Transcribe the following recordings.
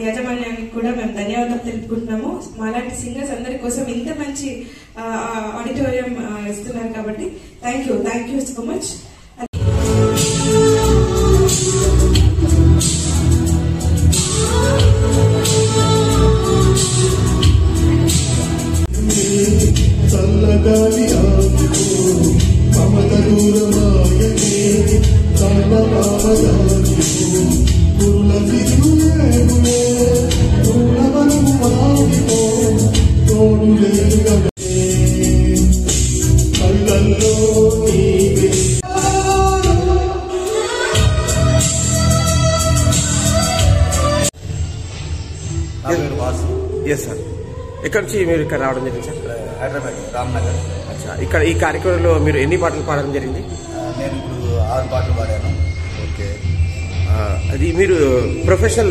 యాజమాన్యానికి కూడా మేము ధన్యవాదాలు తెలుపుకుంటున్నాము. మాలాంటి సింగర్స్ అందరి కోసం ఇంత మంచి ఆడిటోరియం ఇస్తున్నారు కాబట్టి thank you so much. Yes sir, ఎక్కడి నుంచి మీరు ఇక్కడ రావడం జరిగింది సార్? హైదరాబాద్ రామ్నగర్. అచ్చా, ఇక్కడ ఈ కార్యక్రమంలో మీరు ఎన్ని పాటలు పాడడం జరిగింది? నేను ఇప్పుడు 6 పాటలు పాడాను. ఓకే, అది మీరు మీ ప్రొఫెషన్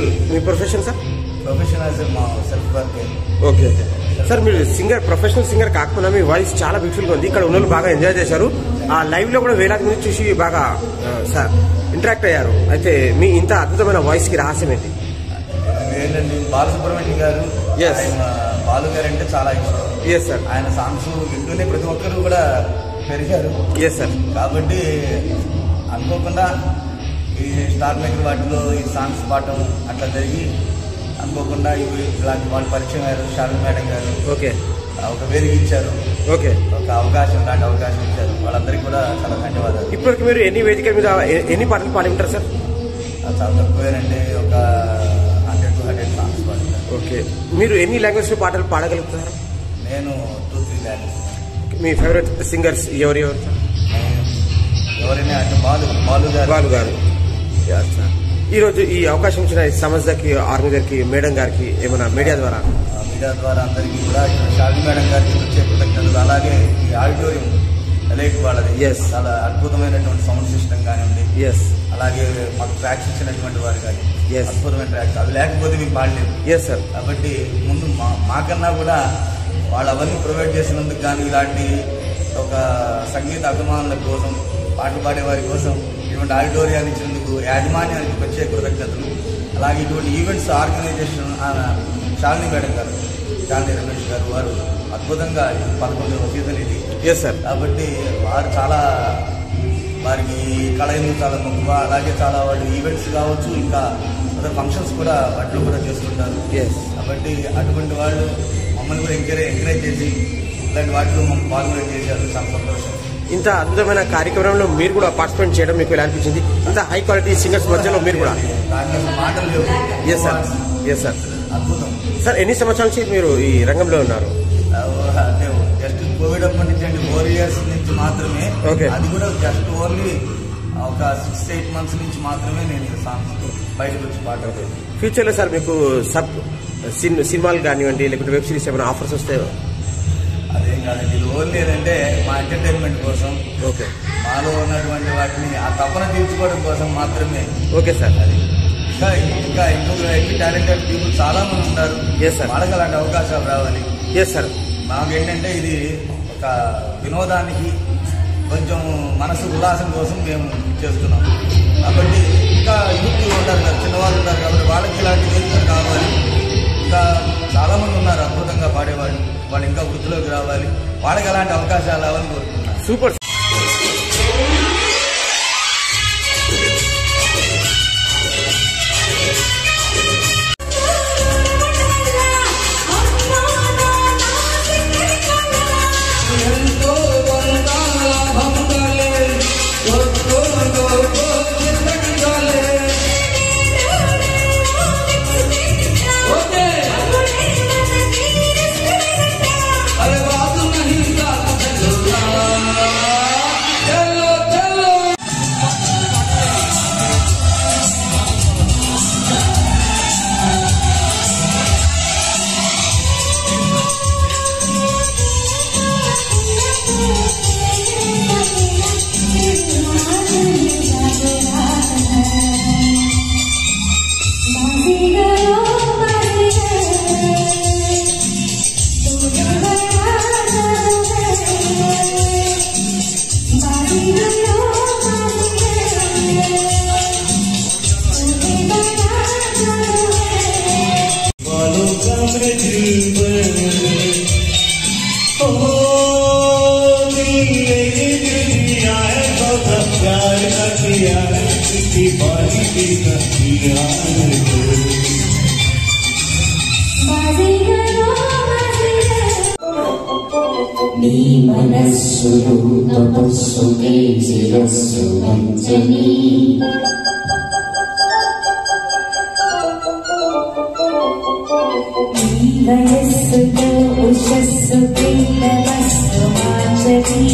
సార్? ప్రొఫెషన్ యాజ్ మా సెల్ఫ్ వర్క్. ఓకే సార్, మీరు ప్రొఫెషనల్ సింగర్ కాకపోయినా మీ వాయిస్ చాలా బ్యూటిఫుల్ గా ఉంది. ఇక్కడ ఉన్న బాగా ఎంజాయ్ చేశారు. ఆ లైవ్ లో కూడా వేలాది మంది చూసి బాగా ఇంటరాక్ట్ అయ్యారు. అయితే మీ ఇంత అద్భుతమైన వాయిస్ కి రహస్యం ఏంటి? ఏంటండి, బాలసుబ్రహ్మణ్యం గారు, బాలు గారు అంటే చాలా ఇష్టం. ఎస్ సార్, ఆయన సాంగ్స్ వింటూనే ప్రతి ఒక్కరు కూడా పెరిగారు. ఎస్ సార్, కాబట్టి అనుకోకుండా ఈ స్టార్ మేకర్ వాటిలో ఈ సాంగ్స్ పాడటం అట్లా జరిగి అనుకోకుండా ఇలాంటి వాళ్ళు పరిచయం అయ్యారు. శారద మేడం గారు ఓకే ఒక వేదిక ఇచ్చారు, ఓకే ఒక అవకాశం, ఇలాంటి అవకాశం ఇచ్చారు. వాళ్ళందరికీ కూడా చాలా ధన్యవాదాలు. ఇప్పటికి మీరు ఎన్ని వేదికల మీద ఎన్ని పాటలు పాడి ఉంటారు సార్? చాలా తక్కువేనండి, ఒక 100 to 100 సాంగ్స్ పాడతారు. ఓకే, మీరు ఎన్ని లాంగ్వేజ్ లో పాటలు పాడగలుగుతారు? నేను 2-3 లాంగ్వేజ్. మీ ఫేవరెట్ సింగర్స్ ఎవరెవరు సార్? ఎవరైనా అంటే బాలు గారు. ఈరోజు ఈ అవకాశం ఇచ్చిన సంస్థకి, ఆర్గనైజర్ కి, మేడం గారికి ఏమైనా మీడియా ద్వారా అందరికీ కూడా శారద మేడం గారికి వచ్చే కృతజ్ఞతలు. అలాగే ఈ ఆడిటోరియం ఎలైట్ వాళ్ళది చాలా అద్భుతమైనటువంటి సౌండ్ సిస్టమ్ కానివ్వండి, అలాగే మాకు ట్రాక్స్ ఇచ్చినటువంటి వారు కానీ అద్భుతమైన ట్రాక్స్, అవి లేకపోతే మేము పాడలేదు. కాబట్టి ముందు మాకన్నా కూడా వాళ్ళు అవన్నీ ప్రొవైడ్ చేసినందుకు కానీ, ఇలాంటి ఒక సంగీత అభిమానుల కోసం, పాటలు పాడే వారి కోసం ఇటువంటి ఆడిటోరియాన్ని ఇచ్చినందుకు యాజమాన్యానికి ప్రత్యేక కృతజ్ఞతలు. అలాగే ఇటువంటి ఈవెంట్స్ ఆర్గనైజేషన్ శాలిని మేడం గారు, శాలిని రమేష్ గారు, వారు అద్భుతంగా 11వ సీజన్ ఇది. కాబట్టి వారు చాలా, వారికి కళ ఎందుకు చాలా గొప్ప. అలాగే చాలా వాళ్ళు ఈవెంట్స్ కావచ్చు, ఇంకా అదర్ ఫంక్షన్స్ కూడా వాటిలో కూడా చేస్తుంటారు. కాబట్టి అటువంటి వాళ్ళు మమ్మల్ని కూడా ఎంకరేజ్ చేసి ఇలాంటి వాటిలో మమ్మల్ని పాల్గొనే చేశారు. చాలా సంతోషం. ఇంత అద్భుతమైన కార్యక్రమంలో మీరు కూడా పార్టిసిపేట్ చేయడం మీకు ఎలా అనిపించింది? ఇంత హై క్వాలిటీ సింగర్స్ మధ్యలో మీరు కూడా మాటలు లేవు. ఎస్ సార్, అద్భుతం సార్. ఎన్ని సంవత్సరాల నుంచి మీరు ఈ రంగంలో ఉన్నారు? అంటే జస్ట్ కోవిడ్ అప్పటి నుంచి అండి, 4 years నుంచి మాత్రమే. అది కూడా జస్ట్ ఓన్లీ ఒక 6-8 months నుంచి మాత్రమే నేను సాంగ్స్ బయటకు వచ్చి పాడలేదు. ఫ్యూచర్ లో సార్ మీకు సినిమాలు కానివ్వండి, లేకుంటే వెబ్ సిరీస్ ఏమైనా ఆఫర్స్ వస్తే? అదేం కాదండి, ఇది ఓన్లీ ఏంటంటే మా ఎంటర్టైన్మెంట్ కోసం, మాలో ఉన్నటువంటి వాటిని ఆ తపన తీర్చుకోవడం కోసం మాత్రమే. Okay sir. అది ఇంకా ఎక్కువ టాలెంటెడ్ పీపుల్ చాలా మంది ఉంటారు. వాళ్ళకి అలాంటి అవకాశాలు రావాలి. మాకేంటంటే ఇది ఒక వినోదానికి, కొంచెం మనసు ఉల్లాసం కోసం మేము చేస్తున్నాం. కాబట్టి ఇంకా యూత్ ఉంటారు కదా, చిన్నవాళ్ళు ఉంటారు కాబట్టి వాళ్ళకి ఇలాంటి వేదికలు కావాలి. ఇంకా చాలా మంది ఉన్నారు అద్భుతంగా పాడేవాళ్ళు, వాళ్ళు ఇంకా వృద్ధిలోకి రావాలి, వాళ్ళకి అలాంటి అవకాశాలు రావాలని కోరుకుంటున్నారు. సూపర్. నీ మనస్సును తపస్సుకే శిరస్సు వంచని నీ వయస్సుతో ఉషస్సుకే తపస్సు వాచని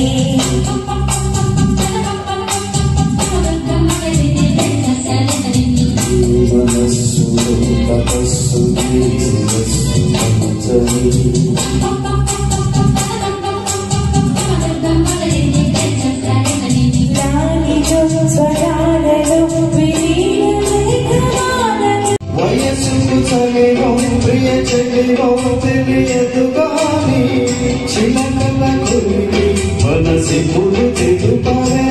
మనస్సును తపస్సుకే శిరస్సు వంచని వయస్సు చలిలో ప్రియ చెలిలో తెలియదు కానీ చిలకల కురికి మనసి పుడు తెలుపరే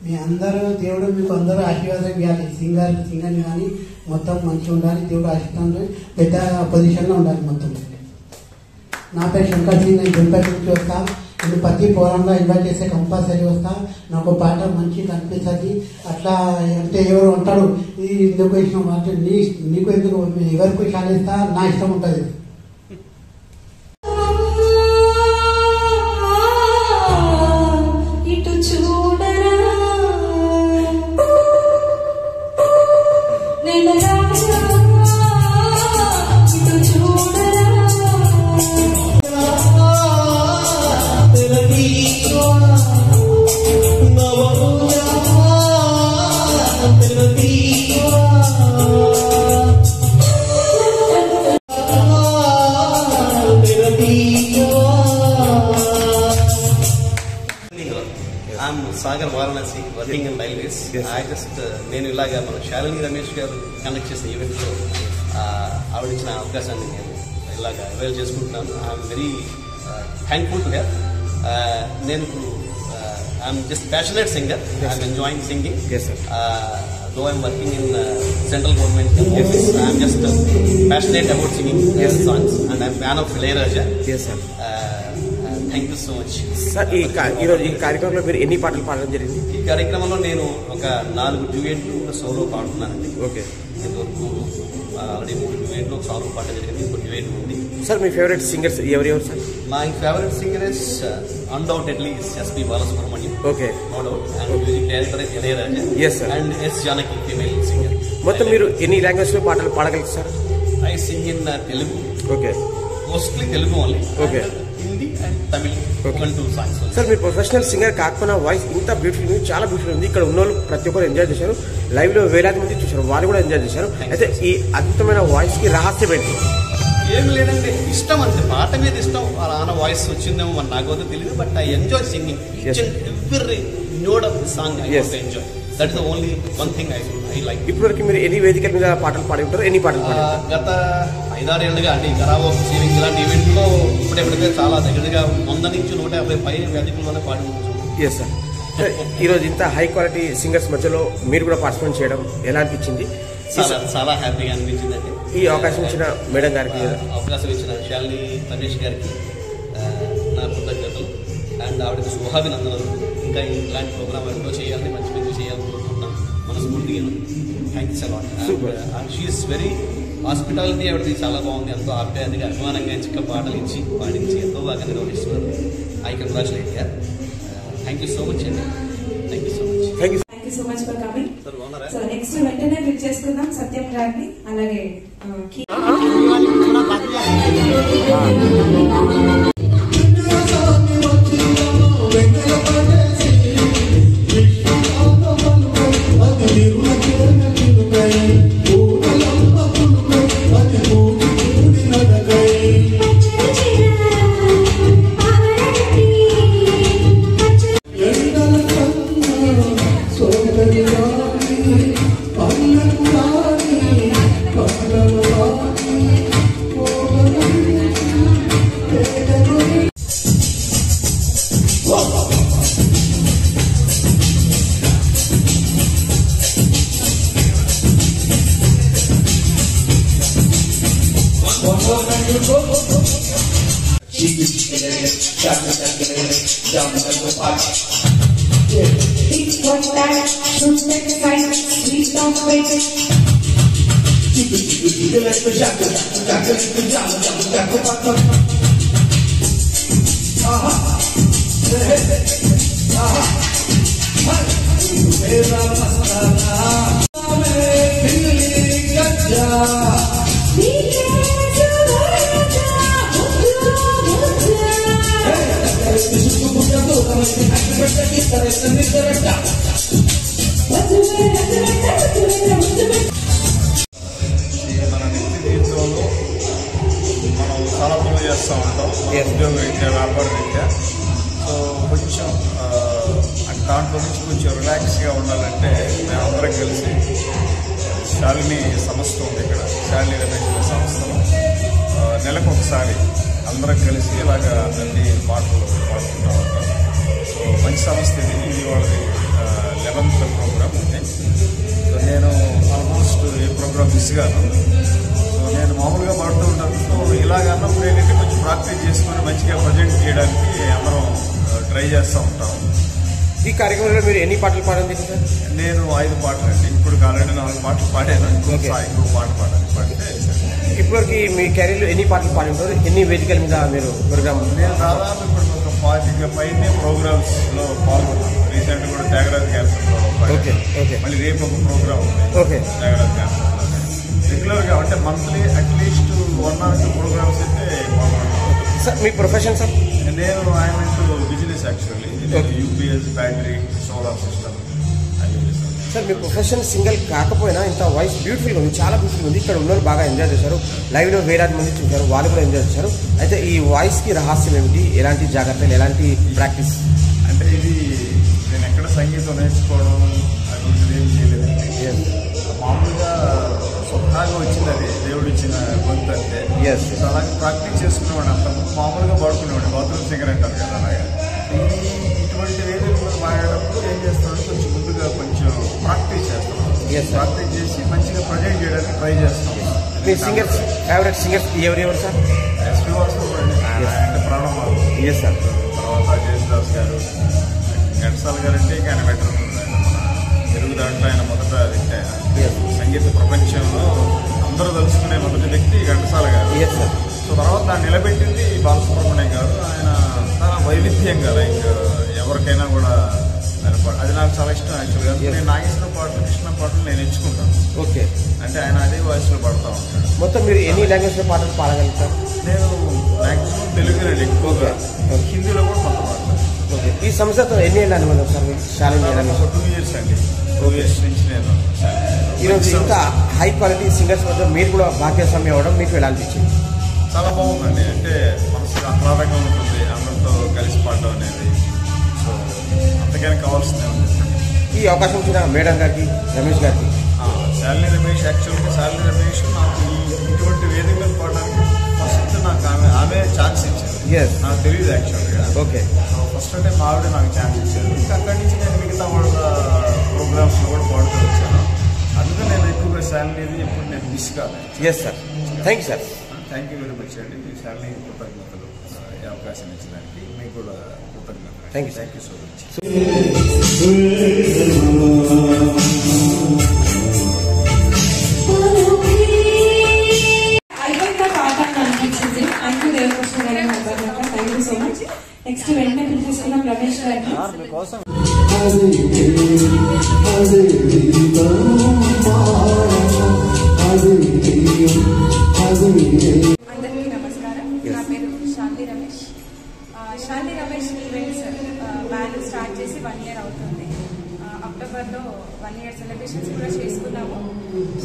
మీ అందరూ దేవుడు మీకు అందరూ ఆశీర్వాదం ఇవ్వాలి. సింగర్ని కానీ మొత్తం మంచిగా ఉండాలి. దేవుడు ఆశీర్వాదం పెద్ద పొజిషన్లో ఉండాలి మొత్తం. నా పేరు శంకర్ సింగ్. నేను గుంపేట నుంచి వస్తా. నేను ప్రతి ప్రోగ్రాంలో ఇన్వైట్ చేస్తే కంపల్సరీ వస్తా. నాకు పాట మంచిగా అనిపిస్తుంది. అట్లా అంటే ఎవరు అంటారు ఇది ఎందుకు ఇష్టం అంటే నీకు ఎందుకు ఎవరికి ఇష్టం నా ఇష్టం ఉంటుంది. Sagar Varanasi, working in railways. I just నేను ఇలాగా మన శాలిని రమేష్ గారు కండక్ట్ చేసిన ఈవెంట్లో ఆవిడ ఇచ్చిన అవకాశాన్ని నేను ఇలాగా అవైల్ చేసుకుంటున్నాను. I'm very thankful to her. నేను I'm just passionate singer. I'm enjoying singing. Though I'm working in central government office, I'm just passionate about singing songs, and I'm fan of Ilayaraja. Yes, sir. Thank you so much. Sir ఈరోజు ఈ కార్యక్రమంలో మీరు ఎన్ని పాటలు పాడడం జరిగింది? ఈ కార్యక్రమంలో నేను ఒక 4 డ్యూయెట్లు సోలో పాడుతున్నానండి. ఓకే. ఇంతవరకు ఆల్రెడీ 3 డ్యూయెట్లు సోలో పాడడం జరిగింది. ఇంకో డ్యూయెట్ ఉంది. సార్ మీ ఫేవరెట్ సింగర్స్ ఎవరెవరు sir? My favorite singer is undoubtedly S.P. Balasubramaniam. Okay. No doubt. And music director is Ilayaraja. Yes, sir. And S. Janaki, female singer. మొత్తం మీరు ఎన్ని లాంగ్వేజ్ లో పాటలు పాడగలరు sir? I sing in Telugu. Okay. Mostly Telugu only. Okay. Hindi and Tamil. Okay. 2 songs. Sir మీరు professional singer కాకపోయినా voice ఇంత beautiful ఉంది, చాలా బ్యూటిఫుల్ ఉంది. ఇక్కడ ఉన్న వాళ్ళు ప్రతి ఒక్కరు ఎంజాయ్ చేశారు. లైవ్ లో వేలాది మంది చూశారు, వాళ్ళు కూడా ఎంజాయ్ చేశారు. అయితే ఈ అద్భుతమైన వాయిస్ కి రహస్యం ఏంటి? ఏం లేదండి, ఇష్టం అంతే. పాట మీద ఇష్టం. వాళ్ళ వాయిస్ వచ్చిందేమో మరి నాకు తెలియదు. But I enjoy singing. Every note of the song I enjoy. That is the only one thing I like. ఇప్పటివరకు మీరు ఎన్ని వేదికల మీద పాటలు పాడి ఉంటారు? ఎన్ని పాటలు పాడారు? గత 5-6 ఏళ్ళుగా అంటే కరావోకే సేవింగ్ ఇలాంటి ఈవెంట్లో ఇప్పుడెప్పుడైతే చాలా దగ్గరగా 100 నుంచి 150 పై వేదికల్లోనే పాడి ఉంటుంది. Yes sir. ఈరోజు ఇంత హై క్వాలిటీ సింగర్స్ మధ్యలో మీరు కూడా పార్టిసిపేట్ చేయడం ఎలా అనిపించింది? చాలా హ్యాపీగా అనిపించింది అండి. ఈ అవకాశం ఇచ్చిన మేడం గారికి, అవకాశం ఇచ్చిన శాలిని రమేష్ గారికి నా కృతజ్ఞతలు. అండ్ ఆవిడకి శుభాభినందనలు. ఇంకా ఇలాంటి ప్రోగ్రామ్ ఎన్నో చేయాలని, మంచి మంచి చేయాలనుకుంటున్నాను మనస్ఫూర్తిగా. Thank you so much. And she's very hospitality ఆవిడది చాలా బాగుంది. ఎంతో ఆప్యాయతగా అభిమానంగా చిక్క పాటలు ఇచ్చి పాడించి ఎంతో బాగా నిర్వహిస్తున్నారు. I congratulate your. Thank you so much అండి. Thank you so much. Thank you so much for coming. So next వెంటనే పిక్ చేసుకుందాం సత్యం గారిని. అలాగే It's what that should make sight, please don't wait. మన నిత్య జీవితంలో మనం చాలా పనులు చేస్తూ ఉంటాం ఉద్యోగ రీత్యా వ్యాపార రీత్యా. సో కొంచెం దాంట్లో నుంచి కొంచెం రిలాక్స్గా ఉండాలంటే మేమందరం కలిసి శాలిని సంస్థ ఉంది ఇక్కడ, శాలిని రమేష్ సంస్థలో నెలకు ఒకసారి అందరం కలిసి ఇలాగా అన్ని పాటలు పాడుకుంటూ ఉంటాం. సో మంచి సంస్థ ఇది వాళ్ళది 11th ప్రోగ్రామ్ ఉంది. సో నేను ఆల్మోస్ట్ ఏ ప్రోగ్రామ్ మిస్ కాను. సో నేను మామూలుగా పాడుతూ ఉంటాను. సో ఇలాగ అన్నప్పుడు ఏంటంటే కొంచెం ప్రాక్టీస్ చేసుకొని మంచిగా ప్రజెంట్ చేయడానికి అందరం ట్రై చేస్తూ ఉంటాం. ఈ కార్యక్రమంలో మీరు ఎన్ని పాటలు పాడండి సార్? నేను 5 పాటలు అండి. ఇప్పుడు ఆల్రెడీ 4 పాటలు పాడాను. ఇంకో పాట పాడితే ఇప్పటివరకు మీ కెరీర్లో ఎన్ని పాటలు పాడి ఉంటారు? ఎన్ని వేదికల మీద మీరు ప్రోగ్రామ్? నేను దాదాపు ఇప్పుడు ఒక 40 పైనే ప్రోగ్రామ్స్ లో పాల్గొన్నాను. రీసెంట్ కూడా త్యాగరాజ క్యాన్సర్లో మళ్ళీ రేపు ఒక ప్రోగ్రామ్ ఉంది త్యాగరాజ క్యాన్సర్. రెగ్యులర్ గా అంటే మంత్లీ అట్లీస్ట్ 1 or 2 ప్రోగ్రామ్స్ అయితే పాల్గొన్నాను. సార్ మీ ప్రొఫెషన్ సార్? నేను I'm into business actually. UPS battery solar system. Sir me profession single కాకపోయినా ఇంత వాయిస్ బ్యూటిఫుల్గా ఉంది, చాలా బ్యూటిఫుల్ ఉంది. ఇక్కడ ఉన్నవారు బాగా ఎంజాయ్ చేశారు, లైవ్లో వేలాది మంది చూశారు, వాళ్ళు కూడా ఎంజాయ్ చేశారు. అయితే ఈ వాయిస్కి రహస్యం ఏమిటి? ఎలాంటి జాగ్రత్తలు, ఎలాంటి ప్రాక్టీస్? అంటే ఇది నేను ఎక్కడ సంగీతం నేర్చుకోవడం అది ఏం చేయలేదండి. మామూలుగా స్వతహాగా వచ్చింది, అది దేవుడు ఇచ్చిన గొంతు అంతే. సో అలాగే ప్రాక్టీస్ చేసుకునేవాడు. అంత మామూలుగా పాడుకునేవాడు, బాత్రూమ్ సింగర్ అంటారు కదా. అలాగే ఇటువంటి వేదికలు పాడేటప్పుడు ఏం చేస్తామంటే కొంచెం ముందుగా కొంచెం ప్రాక్టీస్ చేస్తాం. ప్రాక్టీస్ చేసి మంచిగా ప్రజెంట్ చేయడానికి ట్రై చేస్తాం. మీ సింగర్స్, ఫేవరెట్ సింగర్స్ ఎవరెవరు సార్? ఎస్పీ వాసు అంటే ప్రాణం సార్. తర్వాత జేసుదాస్ గారు, ఘంటసాల గారు అంటే ఇంకా ఆయన బెటర్ తెలుగు దాంట్లో ఆయన మొదట వ్యక్తి. సంగీత ప్రపంచంలో అందరూ తెలుసుకునే మొదటి వ్యక్తి ఘంటసాల గారు. సో తర్వాత దాన్ని నిలబెట్టింది బాలసుబ్రహ్మణ్యం గారు. ఆయన చాలా వైవిధ్యంగా లైక్ ఎవరికైనా కూడా అది నాకు చాలా ఇష్టం యాక్చువల్గా. నేను నాగేశ్వర పాటలు, కృష్ణ పాటలు నేను ఎంచుకుంటాను. ఓకే. అంటే ఆయన అదే వాయిస్లో పాడుతూ ఉంటాడు. మొత్తం మీరు ఎన్ని లాంగ్వేజ్లో పాటలు పాడగలుగుతారు? నేను మ్యాక్సిమం తెలుగులోనే ఎక్కువగా, హిందీలో కూడా కొంత పాడతాను. ఓకే. ఈ సంస్థతో ఎన్ని ఏళ్ళు అనుభవం సార్ మీకు? శాలిని రమేష్ 2 years అండి. 2 years నుంచి నేను ఈరోజు ఇంకా హై క్వాలిటీ సింగర్స్ వద్ద మీరు కూడా భాగ్యస్వామ్యం అవ్వడం మీకు ఎలా అనిపించింది? చాలా బాగుందండి. అంటే మనసుకు ఆహ్లాదంగా ఉంటుంది అందరితో కలిసి పాడడం అనేది. సో అంతకైనా కావాల్సిందే ఉంది. ఈ అవకాశం ఇచ్చిన మేడం గారికి, రమేష్ గారికి. శాలిని రమేష్ యాక్చువల్గా శాలిని రమేష్ నాకు ఇటువంటి వేదికలు పాడడానికి ఫస్ట్ నాకు ఆమె ఛాన్స్ ఇచ్చారు. నాకు తెలియదు యాక్చువల్గా. ఓకే. ఫస్ట్ అంటే మా ఆవిడ నాకు ఛాన్స్ ఇచ్చారు. ఇంకా అక్కడి నుంచి నేను మిగతా వాళ్ళ ప్రోగ్రామ్స్లో కూడా పాడుతూ వచ్చాను. అందుకే నేను ఎక్కువగా శాలిని ఎప్పుడు నేను మిస్ కాదు. Yes sir. Thank you sir. Thank you very much అండి. మీ శాలిని కృతజ్ఞతలు, ఈ అవకాశం ఇచ్చినందుకు మీకు కూడా కృతజ్ఞతలు. Thank you so much. అయిపోయిందా పాట అని అనిపించింది. థ్యాంక్ యూ దేవకృష్ణ గారి హర్బర్లక్క, thank you so much. Next వెంటనే పిలిచేసుకున్నాం రమేష్ గారిని. అందరికీ నమస్కారం. నా పేరు శాలిని రమేష్. శాలిని రమేష్ ఈవెంట్స్ బ్యాన్ స్టార్ట్ చేసి 1 year అవుతుంది. అక్టోబర్లో 1 year సెలబ్రేషన్స్ కూడా చేసుకున్నాము.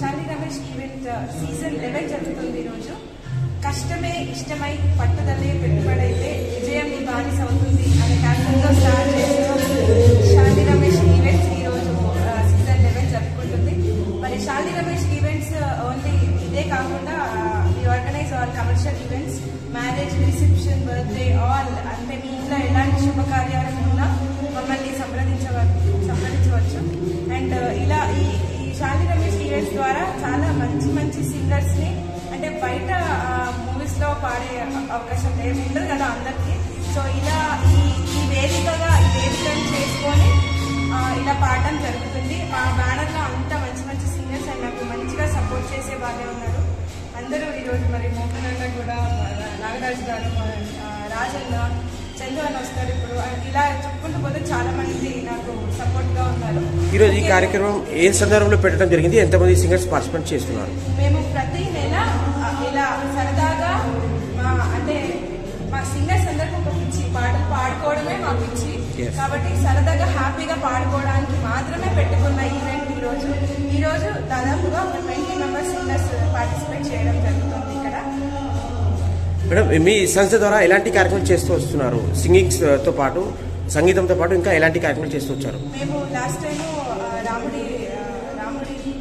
శాలిని రమేష్ ఈవెంట్ సీజన్ 11 జరుగుతుంది ఈరోజు. కష్టమే ఇష్టమై పట్టుదలే పెట్టుబడైతే విజయం మీ బానిస అవుతుంది అనే క్యాన్సర్తో స్టార్ట్ చేసిన శాలిని రమేష్ ఈవెంట్స్ ఈరోజు సీజన్ 11 జరుపుకుంటుంది. మరి శాలిని రమేష్ ఈవెంట్స్ ఓన్లీ ఇదే కాకుండా organise all commercial events, marriage, reception, birthday, all. అంటే మీ ఇంట్లో ఎలాంటి శుభకార్యాలు ఉన్నా మమ్మల్ని సంప్రదించవచ్చు. అండ్ ఇలా ఈ శాలిని రమేష్ ఈవెంట్స్ ద్వారా చాలా మంచి మంచి సింగర్స్ని, అంటే బయట మూవీస్లో పాడే అవకాశం ఉండదు కదా అందరికీ. సో ఇలా ఈ వేదికను చేసుకొని ఇలా పాడడం జరుగుతుంది. మా బ్యానర్లో అంత మంచి మంచి సింగర్స్ అండ్ నాకు మంచిగా సపోర్ట్ చేసే వాళ్ళే ఉన్నారు అందరూ. ఈరోజు మరి మోహన్ అన్న కూడా, నాగరాజు గారు, రాజన్న, చందు అని వస్తారు. ఇప్పుడు ఇలా చెప్పుకుంటూ పోతే చాలా మంది నాకు సపోర్ట్ గా ఉన్నారు. ఈరోజు ఈ కార్యక్రమం ఏ సందర్భంలో పెట్టడం జరిగింది? ఎంతమంది సింగర్స్ పార్టిసిపేట్ చేస్తున్నారు? మేము ప్రతి నెల ఇలా సరదాగా మా సింగర్స్ అందరికీ ఒక పిచ్చి, పాటలు పాడుకోవడమే మా పిచ్చి. కాబట్టి సరదాగా హ్యాపీగా పాడుకోవడానికి మాత్రమే పెట్టుకున్న ఈవెంట్ ఈ రోజు దాదాపుగా ఒక 20 మెంబర్స్ సింగర్స్ పార్టిసిపేట్ చేయడం జరుగుతుంది ఇక్కడ. మేడం, మీ సంస్థ ద్వారా ఎలాంటి కార్యక్రమాలు చేస్తూ వస్తున్నారు? సింగింగ్ తో పాటు, సంగీతంతో పాటు ఇంకా ఎలాంటి కార్యక్రమాలు చేస్తూ వచ్చారు? మేము లాస్ట్ టైం రాముడి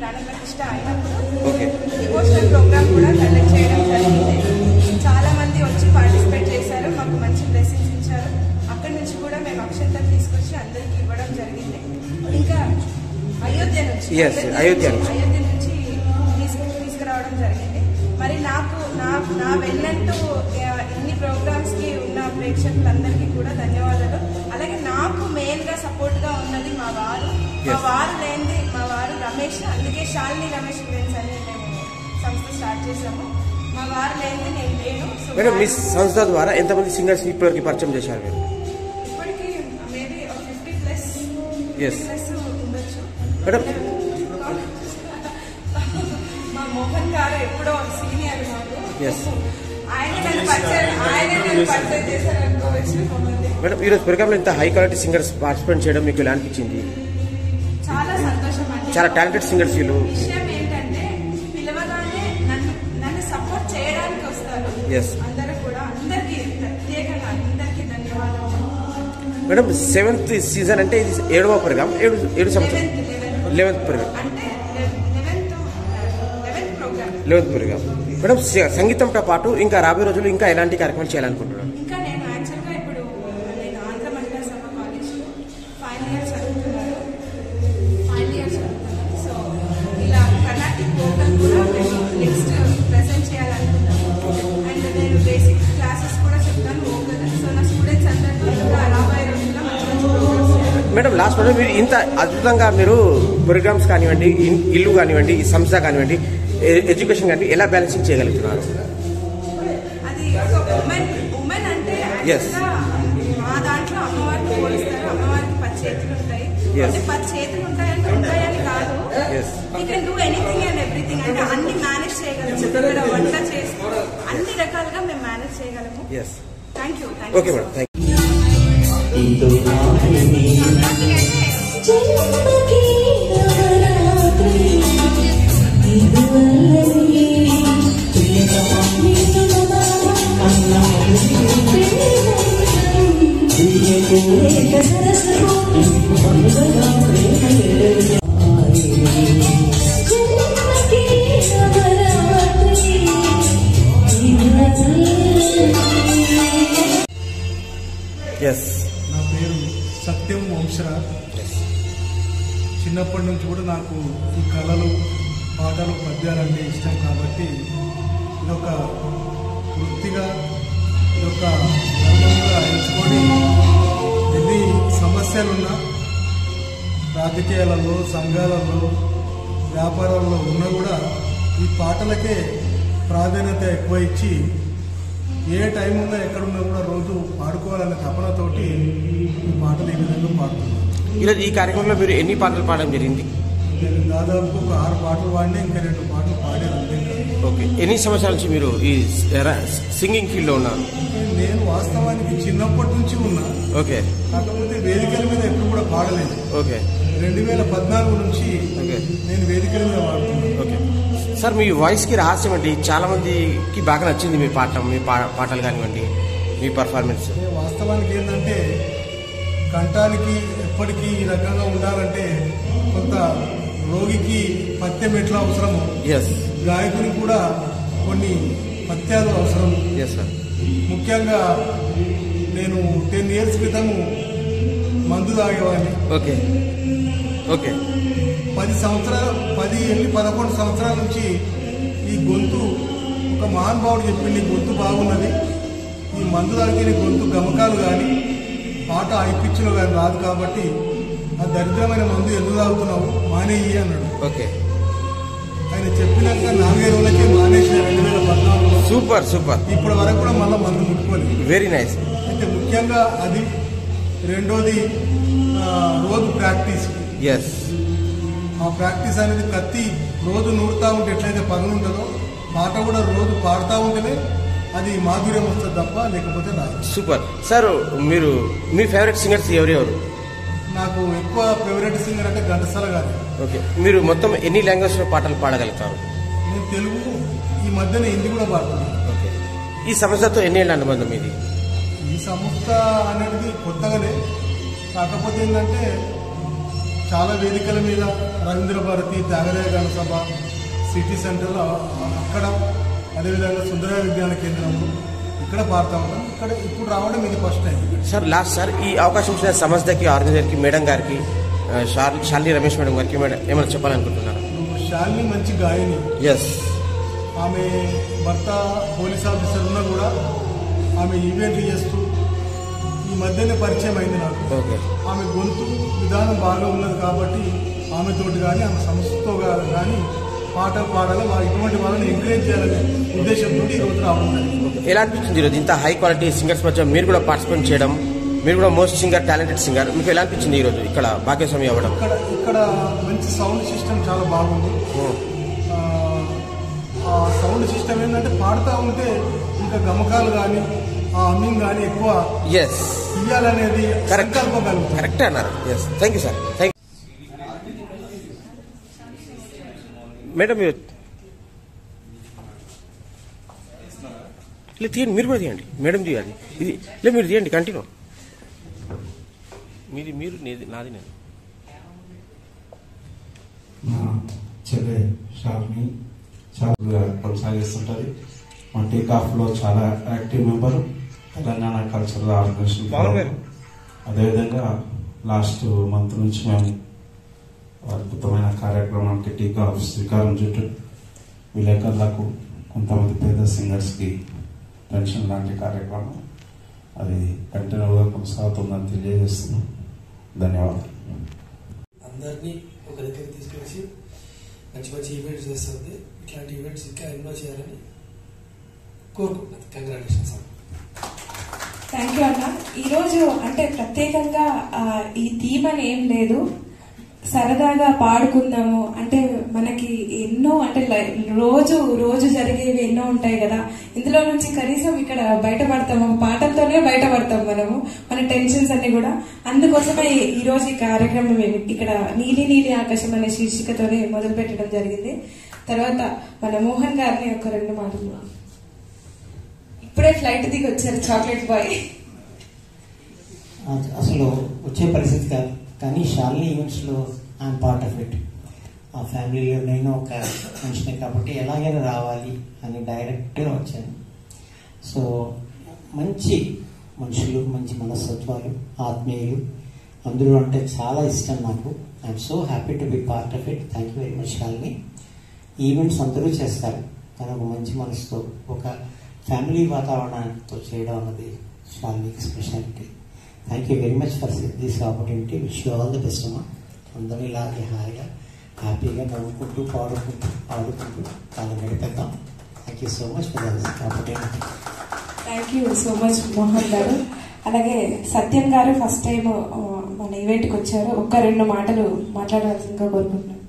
ప్రాణప్రతిష్ఠ అయినప్పుడు డివోషనల్ ప్రోగ్రామ్ కూడా కండక్ట్ చేయడం జరిగింది. చాలా మంది వచ్చి పార్టిసిపేట్ చేశారు, మాకు మంచి బ్లెస్సింగ్స్ ఇచ్చారు. అక్కడి నుంచి కూడా మేము అక్షంతలు తీసుకొచ్చి అందరికి ఇవ్వడం జరిగింది. ఇంకా అయోధ్య నుంచి తీసుకురావడం జరిగింది. మరి నా వెన్నంటూ ఇన్ని ప్రోగ్రామ్స్ కి ఉన్న ప్రేక్షకులందరికీ కూడా ధన్యవాదాలు. అలాగే నాకు మెయిన్ గా సపోర్ట్ గా ఉన్నది మా వారు లేనిది మా వారు రమేష్. అందుకే శాలిని రమేష్ ఈవెంట్స్ అని మేము సంస్థ స్టార్ట్ చేసాము. మా వారు లేనిది నేను లేను. మేడం, మీ సంస్థ ద్వారా ఎంతమంది సింగర్స్ ఇప్పటివరకు పరిచయం చేశారు మీరు? ఇప్పటికి మేబీ 50+ ఉండొచ్చు. మేడం, మా మోహన్ గారు ఎప్పుడో సీనియర్ మాకు. ఆయన నన్ను పరిచయం చేశారు అనుకోవచ్చు. మేడం, ఈరోజు ప్రోగ్రాంలో ఇంత హై క్వాలిటీ సింగర్స్ పార్టిసిపేట్ చేయడం మీకు ఎలా అనిపించింది? చాలా సంతోషం అండి. చాలా టాలెంటెడ్ సింగర్స్ వీళ్ళు. విషయం ఏంటంటే పిలవగానే నన్ను సపోర్ట్ చేయడానికి వస్తారు అందరూ కూడా. అందరికీ ప్రత్యేకంగా అందరికీ ధన్యవాదాలు. మేడం, 7th సీజన్ అంటే ఇది 7వ ప్రోగ్రామ్, 7 సంవత్సరం 11th programme. 11th programme. Madam, సంగీతంతో పాటు ఇంకా రాబోయే రోజులు ఇంకా ఎలాంటి కార్యక్రమాలు చేయాలనుకుంటున్నాను? ఇంకా నేను యాక్చువల్గా ఇప్పుడు ఆంధ్ర మహిళా సభ కాలేజ్లో ఫైనల్ ఇయర్ చదువుతున్నాను. సో ఇలా కర్ణాటిక్ వోకల్ కూడా మేము నెక్స్ట్ ప్రెజెంట్ చేయాలనుకుంటాము. అండ్ నేను బేసిక్ క్లాసెస్ కూడా చెప్తాను వోకల్. సో నా స్టూడెంట్స్ అందరితో ఇంకా రాబోయే రోజుల్లో మంచి మంచి ప్రోగ్రామ్స్ చేయాలి. మేడం, లాస్ట్ మేడం, మీరు ఇంత అద్భుతంగా మీరు ప్రోగ్రామ్స్ కానివ్వండి, ఇల్లు కానివ్వండి, ఈ సంస్థ కానివ్వండి, ఎడ్యుకేషన్ కానీ ఎలా బ్యాలెన్సింగ్ చేయగలుగుతున్నారు? అది ఒక ఉమెన్ అంటే మా దాంట్లో అమ్మవారికి పోలిస్తారు. అమ్మవారికి 10 చేతులు ఉంటాయి. అంటే 10 చేతులు ఉంటాయని కాదు. You can do anything and everything. అంటే అన్ని మేనేజ్ చేయగలము. ఇక్కడ వంట చేసుకో అన్ని రకాలుగా మేము మేనేజ్ చేయగలము. Thank you. Okay madam, thank you. నా పేరు సత్యం వంశరాజ్. చిన్నప్పటి నుంచి కూడా నాకు ఈ కళలు, పాటలు, పద్యాలు అంటే ఇష్టం. కాబట్టి ఇదొక వృత్తిగా, ఇదొక రంగంగా ఎంచుకొని ఎన్ని సమస్యలున్నా రాజకీయాలలో, సంఘాలలో, వ్యాపారాల్లో ఉన్నా కూడా ఈ పాటలకే ప్రాధాన్యత ఎక్కువ ఇచ్చి ఏ టైం ఉన్నా ఎక్కడున్నా కూడా రోజు పాడుకోవాలనే తపనతోటి ఈ పాటలు ఈ విధంగా పాడుతున్నాను. ఈరోజు ఈ కార్యక్రమంలో మీరు ఎన్ని పాటలు పాడడం జరిగింది? నేను దాదాపు ఒక 6 పాటలు పాడినా, ఇంకా 2 పాటలు పాడాను అంతే. ఓకే, ఎన్ని సంవత్సరాల నుంచి మీరు ఈ సింగింగ్ ఫీల్డ్ లో ఉన్నారు? నేను వాస్తవానికి చిన్నప్పటి నుంచి ఉన్నా. ఓకే. కాకపోతే వేదికల మీద ఎప్పుడు కూడా పాడలేదు. ఓకే. 2014 నుంచి నేను వేదికల మీద పాడుతున్నాను. ఓకే సార్, మీ వాయిస్ కి రహస్యం ఏంటి? చాలా మందికి బాగా నచ్చింది మీ పాటలు కానివ్వండి, మీ పర్ఫార్మెన్స్. వాస్తవానికి ఏంటంటే కంఠానికి ఎప్పటికీ ఈ రకంగా ఉండాలంటే కొంత రోగికి పత్యం ఎట్లా అవసరమో గాయకునికి కూడా కొన్ని పత్యాలు అవసరం. ముఖ్యంగా నేను 10 years క్రితము మందు తాగేవాడిని. ఓకే ఓకే 10 వెళ్ళి 11 సంవత్సరాల నుంచి ఈ గొంతు ఒక మహానుభావుడు చెప్పింది, గొంతు బాగున్నది, ఈ మందు తాగిన గొంతు గమకాలు కానీ పాట హై పిచ్లో కానీ రాదు కాబట్టి ఆ దరిద్రమైన మందు ఎందుకు తాగుతున్నావు మానేయి అన్నాడు. ఓకే. ఆయన చెప్పినాక 4 రోజులకే మానేసిన 2014లో. Super super. ఇప్పటి వరకు కూడా మళ్ళీ మందు ముట్టుకోలేదు. Very nice. అయితే ముఖ్యంగా అది. రెండోది రోజు ప్రాక్టీస్. ఎస్. ఆ ప్రాక్టీస్ అనేది కత్తి రోజు నూరుతా ఉంటే ఎట్లయితే పనులు ఉంటుందో పాట కూడా రోజు పాడుతూ ఉంటేనే అది మాధుర్యం వస్తుంది తప్ప లేకపోతే రాదు. సూపర్. సార్ మీరు మీ ఫేవరెట్ సింగర్స్ ఎవరెవరు? నాకు ఎక్కువ ఫేవరెట్ సింగర్ అంటే ఘంటసాల గారు. ఓకే. మీరు మొత్తం ఎన్ని లాంగ్వేజ్ లో పాటలు పాడగలుగుతారు? నేను తెలుగు, ఈ మధ్యన హిందీ కూడా పాడుతున్నాను. ఓకే. ఈ సంస్థతో ఎన్నేళ్ళ అనుబంధం ఇది? ఈ సంస్థ అనేది కొత్తగానే, కాకపోతే ఏంటంటే చాలా వేదికల మీద రవీంద్ర భారతి, త్యాగరాయ గాన సభ, సిటీ సెంటర్లో అక్కడ, అదేవిధంగా సుందరయ్య విజ్ఞాన కేంద్రంలో ఇక్కడ పాడుతూ ఉంటాం. ఇక్కడ ఇప్పుడు రావడం ఇది first time. Sir last sir ఈ అవకాశం ఇచ్చిన సంస్థకి, ఆర్గనైజర్కి, మేడం గారికి, శాలిని రమేష్ మేడం గారికి ఏమైనా చెప్పాలనుకుంటున్నారు? శాలిని మంచి గాయని. ఎస్. ఆమె భర్త పోలీస్ ఆఫీసర్ ఉన్నా కూడా ఆమె ఈవెంట్లు చేస్తూ ఈ మధ్యనే పరిచయం అయింది నాకు. ఓకే. ఆమె గొంతు విధానం బాగా ఉన్నది కాబట్టి ఆమెతోటి కానీ ఆమె సంస్థతో కానీ పాటలు పాడాలి, ఇటువంటి వాళ్ళని ఎంకరేజ్ చేయాలనే ఉద్దేశంతో ఈ రోజు రావడం. ఎలా అనిపించింది ఈరోజు ఇంత హై క్వాలిటీ సింగర్స్ మధ్య మీరు కూడా పార్టిసిపేట్ చేయడం? మీరు కూడా మోస్ట్ సింగర్, టాలెంటెడ్ సింగర్, మీకు ఎలా అనిపించింది ఈరోజు ఇక్కడ భాగ్యస్వామి అవ్వడం? ఇక్కడ మంచి సౌండ్ సిస్టమ్ చాలా బాగుంది. ఆ సౌండ్ సిస్టమ్ ఏంటంటే పాడుతూ ఉంటే ఇంకా గమకాలు కానీ ఆ అమ్మింగ్ కానీ ఎక్కువ ఇయ్యాలనేది సంకల్పగలుగుతాం. కరెక్ట్ అన్నారు. Yes. Thank you sir. Thank you madam. మీరు ఇలా తీయండి, మీరు కూడా తీయండి. మేడం తీయాలి ఇది. ఇలా మీరు తీయండి, కంటిన్యూ. మీరు నాది నేను. చెల్లె షాలిని చాలా కొనసాగిస్తుంటుంది. మా టేకాఫ్లో చాలా active member, Telangana cultural organisation. అదేవిధంగా లాస్ట్ మంత్ నుంచి మేము అద్భుతమైన కార్యక్రమానికి టేకాఫ్ శ్రీకారం చుట్టూ విలేకరులకు, కొంతమంది పేద సింగర్స్కి పెన్షన్ లాంటి కార్యక్రమం అది కంటిన్యూగా కొనసాగుతుందని తెలియజేస్తున్నాం. ధన్యవాదాలు. అందరినీ ఒక దగ్గర తీసుకొచ్చి మంచి మంచి ఈవెంట్స్ చేస్తుంది. ఇట్లాంటి ఈవెంట్స్ ఇంకా ఎన్నో చేయాలని కోరుకుంటున్నాను. కంగ్రాచులేషన్స్. థ్యాంక్ యూ అన్న. ఈరోజు అంటే ప్రత్యేకంగా ఈ థీమ్ అని ఏం లేదు, సరదాగా పాడుకుందాము అంటే మనకి ఎన్నో అంటే రోజు జరిగేవి ఎన్నో ఉంటాయి కదా, ఇందులో నుంచి కనీసం ఇక్కడ బయటపడతాము, పాటలతోనే బయటపడతాం మనము మన టెన్షన్స్ అన్ని కూడా. అందుకోసమే ఈ రోజు ఈ కార్యక్రమం ఇక్కడ నీలి నీలి ఆకాశం అనే శీర్షికతోనే మొదలు పెట్టడం జరిగింది. తర్వాత మన మోహన్ గారిని ఒక 2 మాటలు. ఇప్పుడే ఫ్లైట్ దిగి వచ్చారు చాక్లెట్ బాయ్. అసలు వచ్చే పరిస్థితి కాదు, కానీ షాలిని ఈవెంట్స్లో ఐఎమ్ పార్ట్ ఆఫ్ ఇట్. ఆ ఫ్యామిలీలో నేను ఒక మనిషిని కాబట్టి ఎలాగైనా రావాలి అని డైరెక్ట్గా వచ్చాను. సో మంచి మనుషులు, మంచి మనస్తత్వాలు, ఆత్మీయులు అందరూ అంటే చాలా ఇష్టం నాకు. I'm so happy to be part of it. Thank you very much Shalini. Events అందరూ చేస్తారు, కానీ ఒక మంచి మనసుతో ఒక ఫ్యామిలీ వాతావరణంతో చేయడం అన్నది షాలినికి speciality. Thank you very much for this opportunity. Wish you all the best అమ్మా. అందరూ ఇలాగే హాయిగా హ్యాపీగా నవ్వుకుంటూ పాడుకుంటూ కాలం గడిపేద్దాం. Thank you so much for this opportunity. Thank you so much Mohan గారు. అలాగే సత్యం గారు ఫస్ట్ టైం మన ఈవెంట్కి వచ్చారు, ఒక్క 2 మాటలు మాట్లాడాల్సిందిగా కోరుకుంటున్నాను.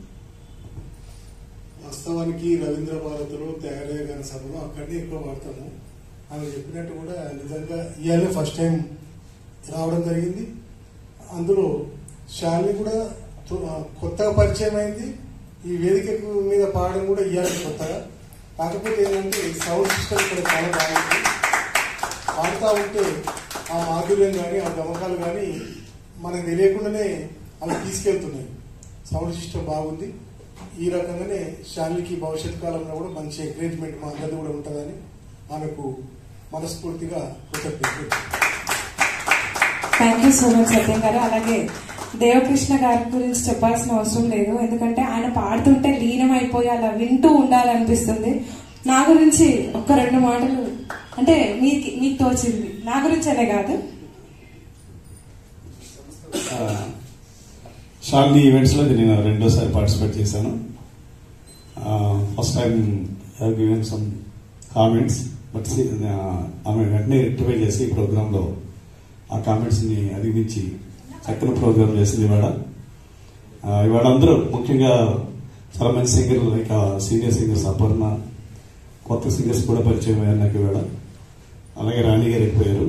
వాస్తవానికి రవీంద్ర భారతిలో, త్యాగరాయ గాన సభలో అక్కడనే ఎక్కువ వాడతాము. ఆమె చెప్పినట్టు కూడా నిజంగా ఇవాళ ఫస్ట్ టైం రావడం జరిగింది. అందులో శాలిని కూడా కొత్తగా పరిచయం అయింది. ఈ వేదిక మీద పాడడం కూడా ఇవాళ కొత్తగా. కాకపోతే ఏంటంటే సౌండ్ సిస్టమ్ కూడా చాలా బాగుంది. పాడుతూ ఉంటే ఆ మాధుర్యం కానీ ఆ గమకాలు కానీ మనకు తెలియకుండానే అవి తీసుకెళ్తున్నాయి. సౌండ్ సిస్టమ్ బాగుంది. ఈ రకంగానే శాలినికి భవిష్యత్ కాలంలో కూడా మంచి ఎంకరేజ్మెంట్ మా అందరిది కూడా ఉంటుందని ఆమెకు మనస్ఫూర్తిగా కృతజ్ఞతలు. థ్యాంక్ యూ సో మచ్ సత్యం గారు. అలాగే దేవకృష్ణ గారి గురించి చెప్పాల్సిన అవసరం లేదు, ఎందుకంటే ఆయన పాడుతుంటే లీనం అయిపోయి అలా వింటూ ఉండాలనిపిస్తుంది. నా గురించి ఒక్క 2 మాటలు అంటే మీకు తోచింది, నా గురించి అనే కాదు. షాల్ని ఈవెంట్స్లో నేను 2సారి పార్టిసిపేట్ చేశాను. First time have given some comments, but ఆమె వెంటనే రెక్టిఫై చేసి ఈ ప్రోగ్రాంలో ఆ కామెంట్స్ని అధిగమించి చక్కని ప్రోగ్రాం చేసింది. ఇవాళ అందరూ ముఖ్యంగా చాలా మంచి సింగర్లు, లైక్ సీనియర్ సింగర్స్ అపర్ణ, కొత్త సింగర్స్ కూడా పరిచయం అయ్యారు నాకు ఇవాళ. అలాగే రాణి గారు ఎక్కువయ్యారు.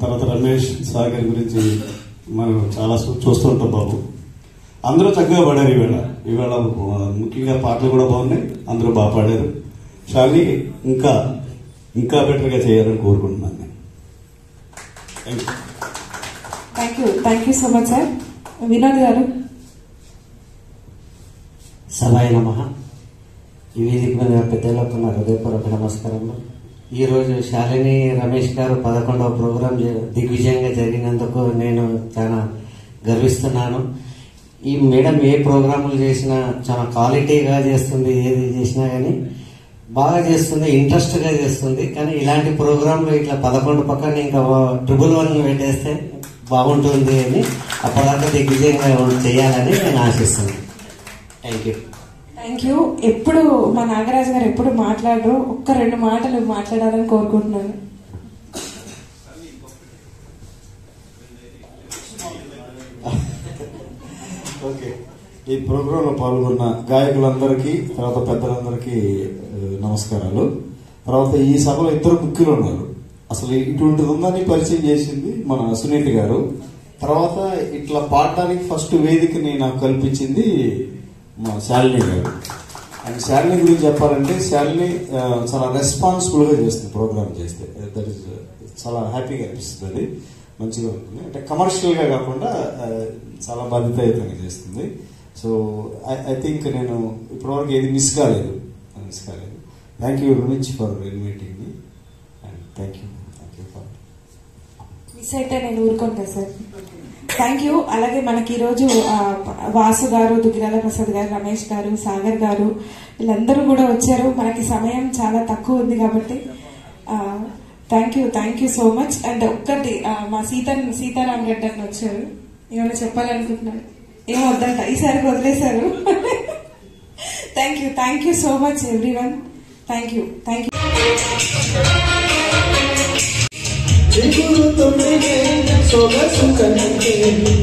తర్వాత రమేష్ సాగర్ గురించి మనం చాలా చూస్తుంటాం బాబు. అందరూ చక్కగా పాడారు ఇవాళ ముఖ్యంగా పాటలు కూడా బాగున్నాయి, అందరూ బాగా పాడారు. షాలి ఇంకా ఇంకా బెటర్గా చేయాలని కోరుకుంటున్నాను నేను. Thank you so much sir. Vinod గారు. సభాయ నమః. ఈ వేదిక మీద పెద్దలకు నా హృదయపూర్వక నమస్కారము. ఈరోజు శాలిని రమేష్ గారు 11వ ప్రోగ్రాం దిగ్విజయంగా జరిగినందుకు నేను చాలా గర్విస్తున్నాను. ఈ మేడం ఏ ప్రోగ్రాములు చేసినా చాలా క్వాలిటీగా చేస్తుంది, ఏది చేసినా కానీ బాగా చేస్తుంది, ఇంట్రెస్ట్గా చేస్తుంది. కానీ ఇలాంటి ప్రోగ్రాంలు ఇట్లా 11 పక్కన ఇంకా 111 పెట్టేస్తే బాగుంటుంది అని, అప్పటిదాకా దిగ్విజయంగా చేయాలని నేను ఆశిస్తున్నాను. Thank you. ఎప్పుడు మా నాగరాజు గారు ఎప్పుడు మాట్లాడరు, ఒక్క 2 మాటలు మాట్లాడాలని కోరుకుంటున్నాను. ఓకే, ఈ ప్రోగ్రాంలో పాల్గొన్న గాయకులందరికీ, తర్వాత పెద్దలందరికీ నమస్కారాలు. తర్వాత ఈ సభలో 2 ముఖ్యులు ఉన్నారు. అసలు ఇటువంటిది ఉందని పరిచయం చేసింది మన సునీత గారు. తర్వాత ఇట్లా పాడడానికి ఫస్ట్ వేదికని నాకు కల్పించింది మా శాలిని గారు. అండ్ శాలిని గురించి చెప్పాలంటే శాలిని చాలా రెస్పాన్సిబుల్గా చేస్తుంది ప్రోగ్రామ్ చేస్తే. దట్ ఈస్ చాలా హ్యాపీగా అనిపిస్తుంది. అది మంచిగా ఉంటుంది. అంటే కమర్షియల్గా కాకుండా చాలా బాధ్యతాయుతంగా చేస్తుంది. సో ఐ థింక్ నేను ఇప్పటివరకు ఏది మిస్ కాలేదు. Thank you very much for inviting me and thank you for miss అయితే నేను ఊరుకోను సార్. Thank you. అలాగే మనకి ఈరోజు వాసు గారు, దుగ్గిరాల ప్రసాద్ గారు, రమేష్ గారు, సాగర్ గారు వీళ్ళందరూ కూడా వచ్చారు. మనకి సమయం చాలా తక్కువ ఉంది కాబట్టి thank you so much. And ఒక్కటి మా సీతారాం రెడ్డి అని వచ్చారు, ఏమైనా చెప్పాలనుకుంటున్నారు? ఏమో వద్దంట, ఈసారి వదిలేశారు. Thank you so much everyone. Thank you. సొగసు కంటే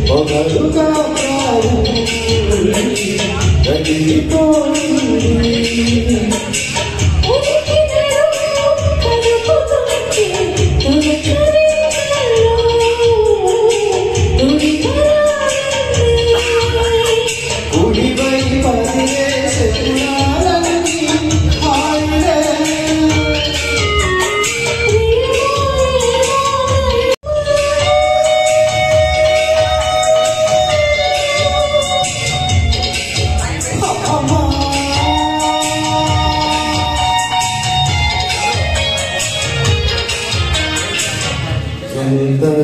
పొగరుగా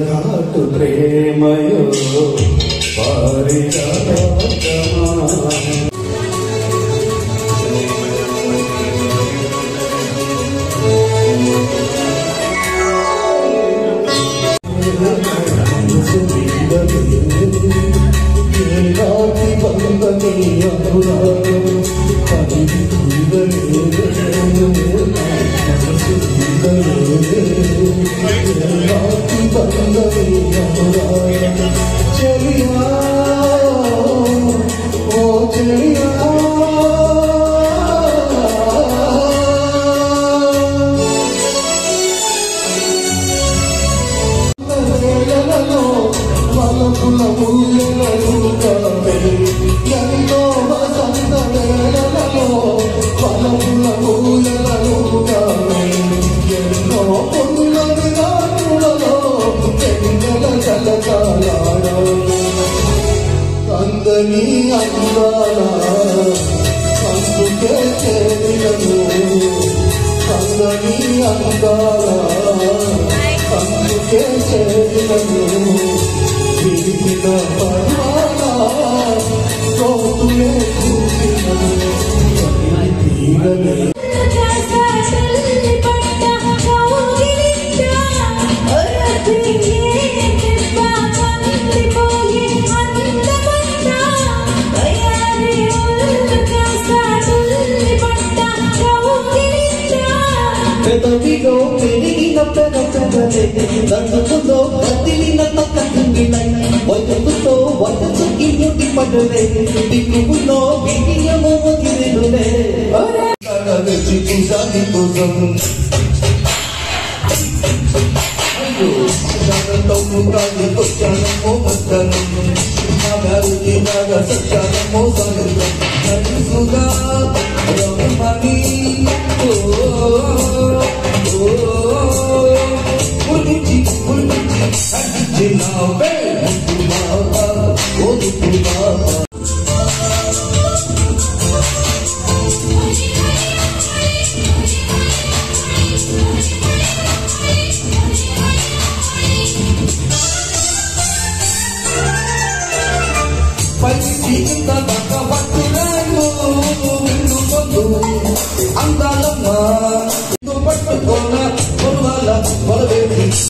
ఘాటు ప్రేమయో అందని అందాల అందుకే చేరినను అందని అందాల అందుకే చేరినను విరిగిన పర్వాల తోటులే చూసినను తీరలే బతుకుతో వదచుకి ముట్టి పడలే దిక్కులో బియ్యము వదిలేనులే వచ్చి పూజాని కోసం అయ్యో తమ్ముతాన్ని వచ్చానమో వస్తాను నాగారికి నాగా సత్యానమో సంగం నడుసుగా రమణి ఉలిచి ఉలిచి అడిచినావే ముద్దుమావా ఓ ముద్దుమావా పచ్చి ఇంత పట్టురాను